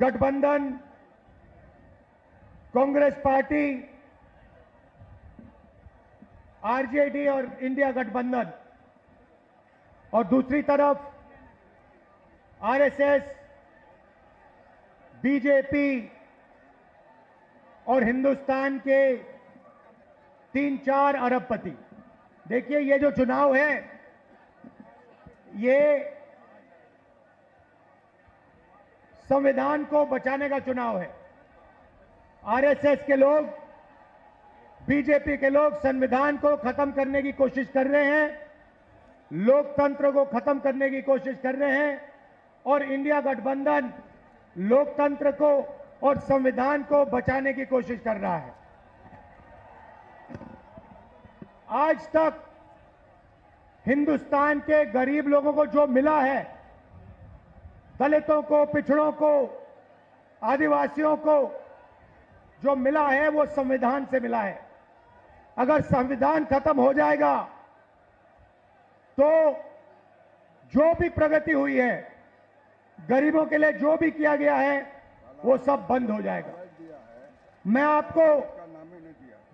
गठबंधन, Congress party, RJD और India गठबंधन, और दूसरी तरफ आरएसएस, बीजेपी और हिंदुस्तान के 3-4 अरबपति। देखिए, ये जो चुनाव है ये संविधान को बचाने का चुनाव है। आरएसएस के लोग, बीजेपी के लोग संविधान को खत्म करने की कोशिश कर रहे हैं, लोकतंत्र को खत्म करने की कोशिश कर रहे हैं, और इंडिया गठबंधन लोकतंत्र को और संविधान को बचाने की कोशिश कर रहा है। आज तक हिंदुस्तान के गरीब लोगों को जो मिला है, दलितों को, पिछड़ों को, आदिवासियों को जो मिला है वो संविधान से मिला है। अगर संविधान खत्म हो जाएगा तो जो भी प्रगति हुई है, गरीबों के लिए जो भी किया गया है, वो सब बंद हो जाएगा। मैं आपको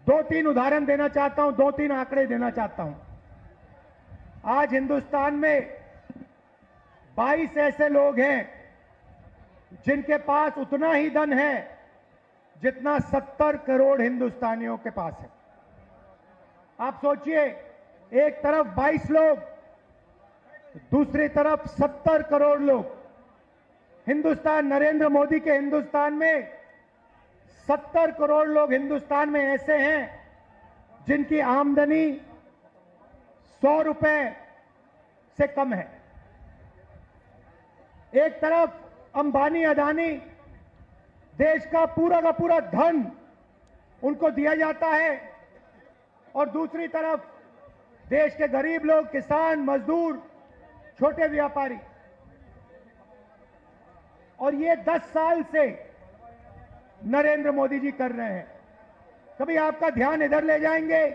2-3 उदाहरण देना चाहता हूं, 2-3 आंकड़े देना चाहता हूं। आज हिंदुस्तान में 22 ऐसे लोग हैं जिनके पास उतना ही धन है जितना 70 करोड़ हिंदुस्तानियों के पास है। आप सोचिए, एक तरफ 22 लोग, दूसरी तरफ 70 करोड़ लोग। हिंदुस्तान, नरेंद्र मोदी के हिंदुस्तान में 70 करोड़ लोग हिंदुस्तान में ऐसे हैं जिनकी आमदनी 100 रुपए से कम है। एक तरफ अंबानी, अदानी, देश का पूरा धन उनको दिया जाता है, और दूसरी तरफ देश के गरीब लोग, किसान, मजदूर, छोटे व्यापारी। और ये 10 साल से नरेंद्र मोदी जी कर रहे हैं। कभी आपका ध्यान इधर ले जाएंगे,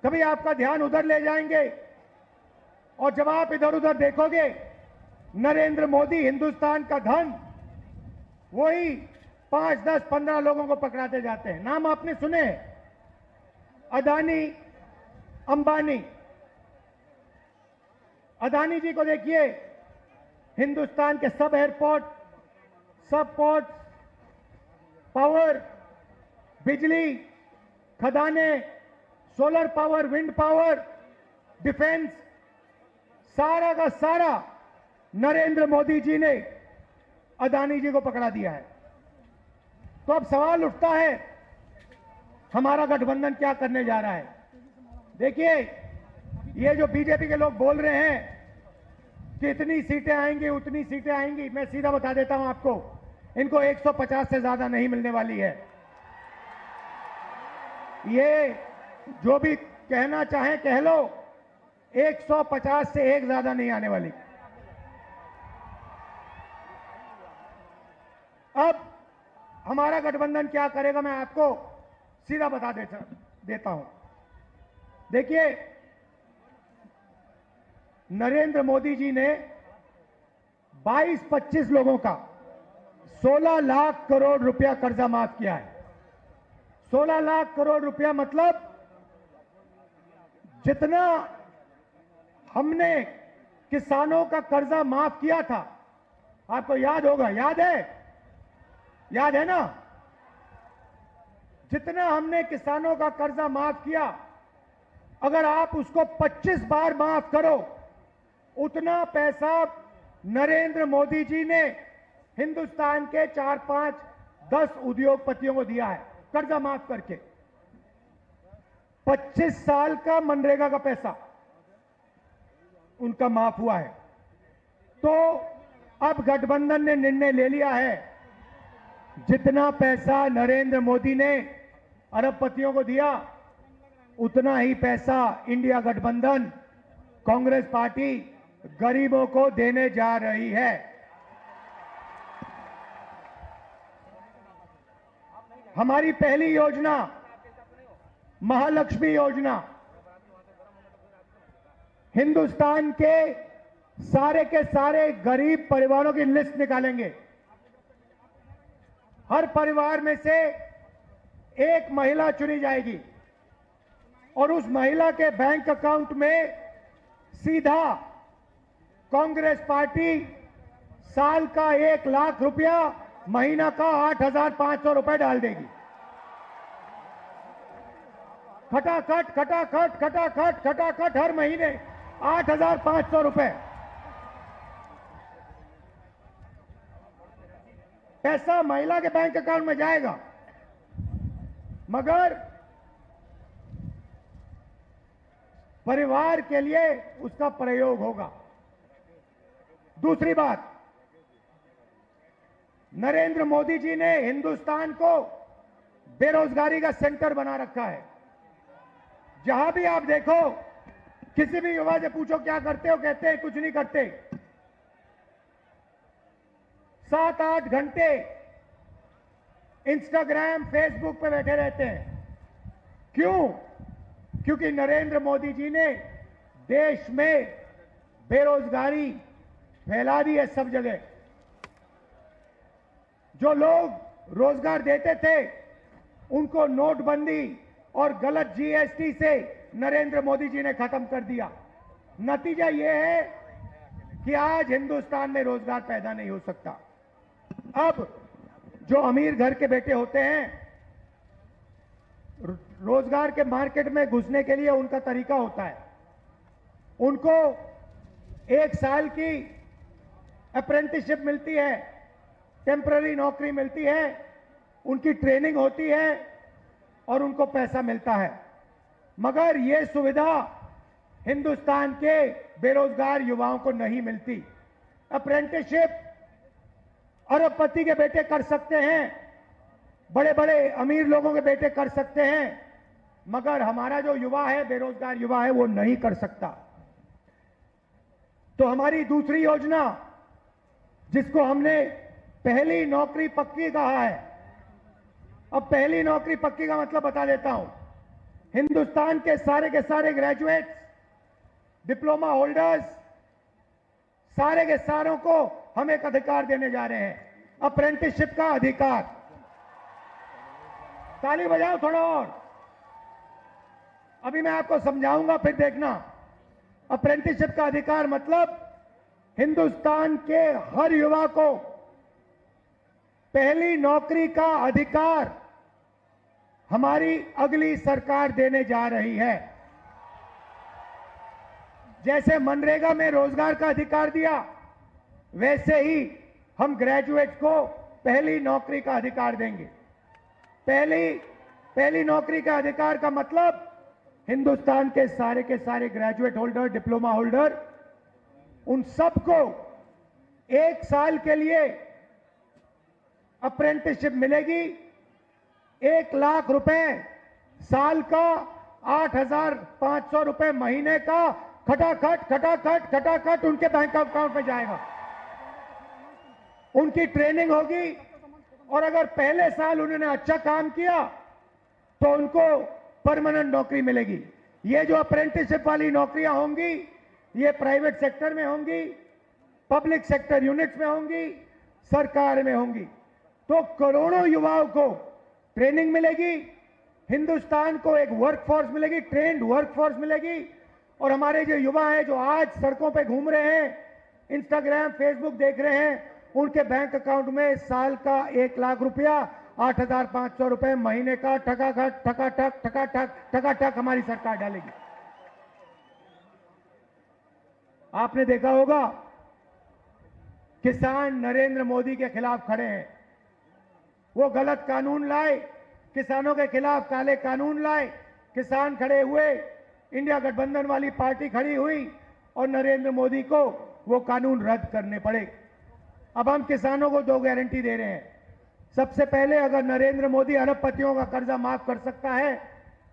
कभी आपका ध्यान उधर ले जाएंगे, और जब आप इधर उधर देखोगे, नरेंद्र मोदी हिंदुस्तान का धन वही 5, 10, 15 लोगों को पकड़ाते जाते हैं। नाम आपने सुने, अदानी, अंबानी। अदानी जी को देखिए, हिंदुस्तान के सब एयरपोर्ट, सब पोर्ट, पावर, बिजली, खदाने, solar power, wind power, defence, सारा का सारा नरेंद्र मोदी जी ने अदानी जी को पकड़ा दिया है। तो अब सवाल उठता है, हमारा गठबंधन क्या करने जा रहा है? देखिए, ये जो बीजेपी के लोग बोल रहे हैं कि इतनी सीटें आएंगी, उतनी सीटें आएंगी, मैं सीधा बता देता हूं आपको, इनको 150 से ज्यादा नहीं मिलने वाली है। ये जो भी कहना चाहे कह लो, 150 से एक ज्यादा नहीं आने वाली। अब हमारा गठबंधन क्या करेगा, मैं आपको सीधा बता देता हूं। देखिए, नरेंद्र मोदी जी ने 22-25 लोगों का 16 लाख करोड़ रुपया कर्जा माफ किया है। 16 लाख करोड़ रुपया मतलब जितना हमने किसानों का कर्जा माफ किया था, आपको याद होगा, याद है ना? जितना हमने किसानों का कर्जा माफ किया, अगर आप उसको 25 बार माफ करो, उतना पैसा नरेंद्र मोदी जी ने हिंदुस्तान के 4, 5, 10 उद्योगपतियों को दिया है, कर्जा माफ करके। 25 साल का मनरेगा का पैसा उनका माफ हुआ है। तो अब गठबंधन ने निर्णय ले लिया है, जितना पैसा नरेंद्र मोदी ने अरबपतियों को दिया, उतना ही पैसा इंडिया गठबंधन, कांग्रेस पार्टी गरीबों को देने जा रही है। हमारी पहली योजना महालक्ष्मी योजना, हिंदुस्तान के सारे गरीब परिवारों की लिस्ट निकालेंगे। हर परिवार में से एक महिला चुनी जाएगी और उस महिला के बैंक अकाउंट में सीधा कांग्रेस पार्टी साल का 1 लाख रुपया, महीना का 8,500 रुपए डाल देगी। खटाखट खटाखट खटाखट खटाखट हर महीने 8,500 रुपए पैसा महिला के बैंक अकाउंट में जाएगा, मगर परिवार के लिए उसका प्रयोग होगा। दूसरी बात, नरेंद्र मोदी जी ने हिंदुस्तान को बेरोजगारी का सेंटर बना रखा है। जहां भी आप देखो, किसी भी युवा से पूछो क्या करते हो, कहते हैं कुछ नहीं करते। 7-8 घंटे इंस्टाग्राम, फेसबुक पे बैठे रहते हैं। क्यों? क्योंकि नरेंद्र मोदी जी ने देश में बेरोजगारी फैला दी है सब जगह। जो लोग रोजगार देते थे उनको नोटबंदी और गलत जीएसटी से नरेंद्र मोदी जी ने खत्म कर दिया। नतीजा यह है कि आज हिंदुस्तान में रोजगार पैदा नहीं हो सकता। अब जो अमीर घर के बेटे होते हैं, रोजगार के मार्केट में घुसने के लिए उनका तरीका होता है, उनको 1 साल की अप्रेंटिसशिप मिलती है, टेम्पररी नौकरी मिलती है, उनकी ट्रेनिंग होती है और उनको पैसा मिलता है। मगर यह सुविधा हिंदुस्तान के बेरोजगार युवाओं को नहीं मिलती। अप्रेंटिसशिप अरबपति के बेटे कर सकते हैं, बड़े बड़े अमीर लोगों के बेटे कर सकते हैं, मगर हमारा जो युवा है, बेरोजगार युवा है, वो नहीं कर सकता। तो हमारी दूसरी योजना, जिसको हमने पहली नौकरी पक्की कहा है, अब पहली नौकरी पक्की का मतलब बता देता हूं। हिंदुस्तान के सारे ग्रेजुएट्स, डिप्लोमा होल्डर्स, सारे के सारों को हम एक अधिकार देने जा रहे हैं, अप्रेंटिसशिप का अधिकार। ताली बजाओ थोड़ा और। अभी मैं आपको समझाऊंगा, फिर देखना। अप्रेंटिसशिप का अधिकार मतलब हिंदुस्तान के हर युवा को पहली नौकरी का अधिकार हमारी अगली सरकार देने जा रही है। जैसे मनरेगा में रोजगार का अधिकार दिया, वैसे ही हम ग्रेजुएट्स को पहली नौकरी का अधिकार देंगे। पहली नौकरी का अधिकार का मतलब हिंदुस्तान के सारे ग्रेजुएट होल्डर, डिप्लोमा होल्डर, उन सबको 1 साल के लिए अप्रेंटिसशिप मिलेगी। 1 लाख रुपए साल का, 8,500 रुपए महीने का, खटाखट खटाखट खटाखट उनके बैंक अकाउंट में जाएगा। उनकी ट्रेनिंग होगी और अगर पहले साल उन्होंने अच्छा काम किया तो उनको परमानेंट नौकरी मिलेगी। ये जो अप्रेंटिसशिप वाली नौकरियां होंगी, ये प्राइवेट सेक्टर में होंगी, पब्लिक सेक्टर यूनिट्स में होंगी, सरकार में होंगी। तो करोड़ों युवाओं को ट्रेनिंग मिलेगी, हिंदुस्तान को एक वर्कफोर्स मिलेगी, ट्रेंड वर्कफोर्स मिलेगी। और हमारे जो युवा हैं, जो आज सड़कों पे घूम रहे हैं, इंस्टाग्राम, फेसबुक देख रहे हैं, उनके बैंक अकाउंट में साल का 1 लाख रुपया, 8,500 रुपए महीने का, ठकाठक ठकाठक ठकाठक ठकाठक हमारी सरकार डालेगी। आपने देखा होगा, किसान नरेंद्र मोदी के खिलाफ खड़े हैं। वो गलत कानून लाए, किसानों के खिलाफ काले कानून लाए, किसान खड़े हुए, इंडिया गठबंधन वाली पार्टी खड़ी हुई और नरेंद्र मोदी को वो कानून रद्द करने पड़े। अब हम किसानों को 2 गारंटी दे रहे हैं। सबसे पहले, अगर नरेंद्र मोदी अरबपतियों का कर्जा माफ कर सकता है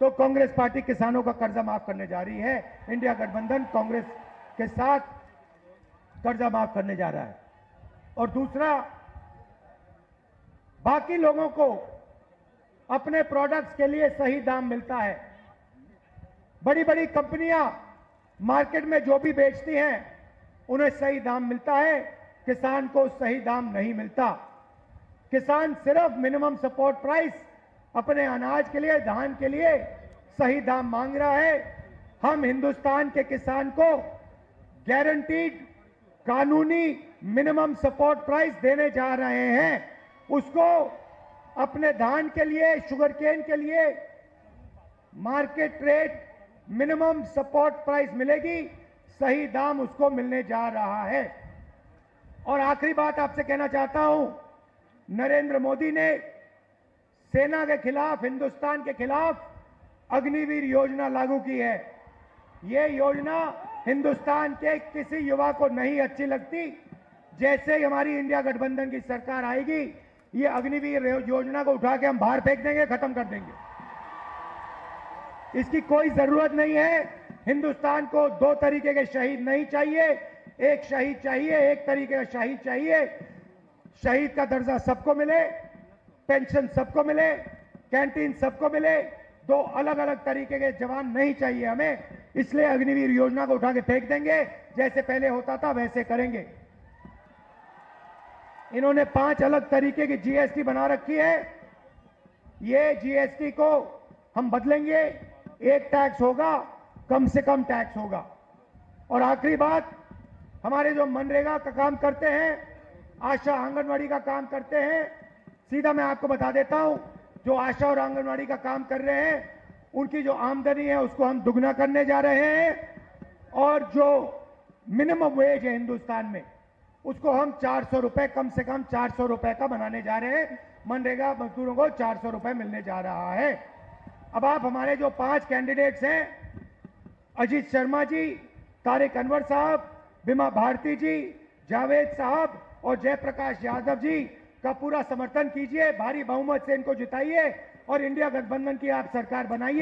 तो कांग्रेस पार्टी किसानों का कर्जा माफ करने जा रही है। इंडिया गठबंधन कांग्रेस के साथ कर्जा माफ करने जा रहा है। और दूसरा, बाकी लोगों को अपने प्रोडक्ट्स के लिए सही दाम मिलता है। बड़ी बड़ी कंपनियां मार्केट में जो भी बेचती हैं उन्हें सही दाम मिलता है, किसान को सही दाम नहीं मिलता। किसान सिर्फ मिनिमम सपोर्ट प्राइस अपने अनाज के लिए, धान के लिए सही दाम मांग रहा है। हम हिंदुस्तान के किसान को गारंटीड कानूनी मिनिमम सपोर्ट प्राइस देने जा रहे हैं। उसको अपने धान के लिए, शुगर केन के लिए market rate minimum support price मिलेगी, सही दाम उसको मिलने जा रहा है। और आखिरी बात आपसे कहना चाहता हूं, नरेंद्र मोदी ने सेना के खिलाफ, हिंदुस्तान के खिलाफ अग्निवीर योजना लागू की है। ये योजना हिंदुस्तान के किसी युवा को नहीं अच्छी लगती। जैसे ही हमारी इंडिया गठबंधन की सरकार आएगी, ये अग्निवीर योजना को उठा के हम बाहर फेंक देंगे, खत्म कर देंगे। इसकी कोई जरूरत नहीं है। हिंदुस्तान को दो तरीके के शहीद नहीं चाहिए, एक शहीद चाहिए, एक तरीके का शहीद चाहिए। शहीद का दर्जा सबको मिले, पेंशन सबको मिले, कैंटीन सबको मिले। दो अलग अलग तरीके के जवान नहीं चाहिए हमें। इसलिए अग्निवीर योजना को उठा के फेंक देंगे, जैसे पहले होता था वैसे करेंगे। इन्होंने 5 अलग तरीके की जीएसटी बना रखी है। ये जीएसटी को हम बदलेंगे, एक टैक्स होगा, कम से कम टैक्स होगा। और आखिरी बात, हमारे जो मनरेगा का काम करते हैं, आशा आंगनवाड़ी का काम करते हैं, सीधा मैं आपको बता देता हूं, जो आशा और आंगनवाड़ी का काम कर रहे हैं, उनकी जो आमदनी है उसको हम दुगना करने जा रहे हैं। और जो मिनिमम वेज है हिंदुस्तान में, उसको हम 400 रुपए, कम से कम 400 रुपए का बनाने जा रहे हैं। मनरेगा मजदूरों को 400 रुपए मिलने जा रहा है। अब आप हमारे जो 5 कैंडिडेट्स हैं, अजीत शर्मा जी, तारिक अनवर साहब, बिमा भारती जी, जावेद साहब और जयप्रकाश यादव जी का पूरा समर्थन कीजिए, भारी बहुमत से इनको जिताइए और इंडिया गठबंधन की आप सरकार बनाइए।